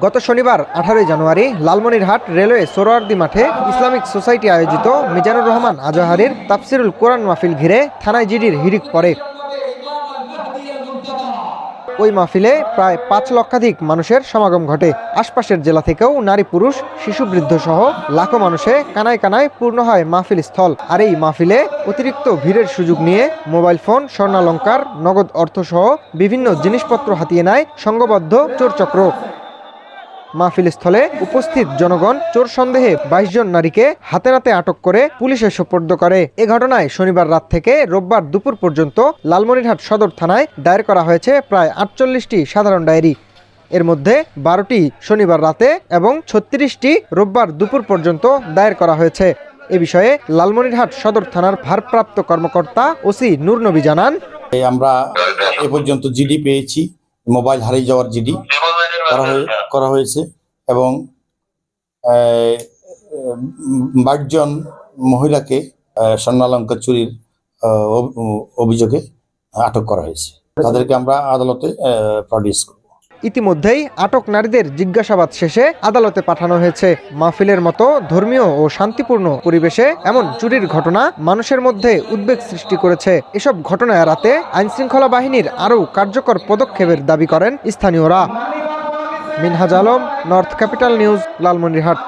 গত শনিবার 18 জানুয়ারি লালমনিরহাট রেলওয়ে সোহরাওয়ার্দী মাঠে ইসলামিক সোসাইটি আয়োজিত মিজানুর রহমান আজহারীর তাফসিরুল কোরআন মাহফিল ঘিরে থানায় জিডির হিড়িক পড়ে। ওই মাহফিলে প্রায় 5 লক্ষাধিক মানুষের সমাগম ঘটে। আশপাশের জেলা থেকেও নারী পুরুষ শিশু বৃদ্ধ সহ লাখো মানুষে কানায় কানায় পূর্ণ হয় মাহফিল স্থল। আর এই মাহফিলে অতিরিক্ত ভিড়ের সুযোগ নিয়ে মোবাইল ফোন, স্বর্ণালংকার, নগদ অর্থ সহ বিভিন্ন জিনিসপত্র হাতিয়ে নেয় সংঘবদ্ধ চোরচক্র। মাহফিল স্থলে উপস্থিত জনগণ চোর সন্দেহে 22 জন নারীকে হাতে নাতে আটক করে পুলিশে সোপর্দ করে। এ ঘটনায় শনিবার রাত থেকে রোববার দুপুর পর্যন্ত লালমনিরহাট সদর থানায় দায়ের করা হয়েছে প্রায় 48টি সাধারণ ডায়েরি। এর মধ্যে 12টি শনিবার রাতে এবং 36টি রোববার দুপুর পর্যন্ত দায়ের করা হয়েছে। এ বিষয়ে লালমনিরহাট সদর থানার ভারপ্রাপ্ত কর্মকর্তা ওসি নূর নবী জানান, আমরা এ পর্যন্ত জিডি পেয়েছি, মোবাইল হারিয়ে যাওয়ার জিডি করা হয়েছে এবং 22 জন মহিলাকে স্বর্ণালংকার চুরির অভিযোগে আটক করা হয়েছে। তাদেরকে আমরা আদালতে প্রডিউস করব। ইতিমধ্যেই আটক নারীদের জিজ্ঞাসাবাদ শেষে আদালতে পাঠানো হয়েছে। মাহফিলের মতো ধর্মীয় ও শান্তিপূর্ণ পরিবেশে এমন চুরির ঘটনা মানুষের মধ্যে উদ্বেগ সৃষ্টি করেছে। এসব ঘটনা এড়াতে আইনশৃঙ্খলা বাহিনীর আরও কার্যকর পদক্ষেপের দাবি করেন স্থানীয়রা। Minhaj Alam, north capital news, Lalmonirhat.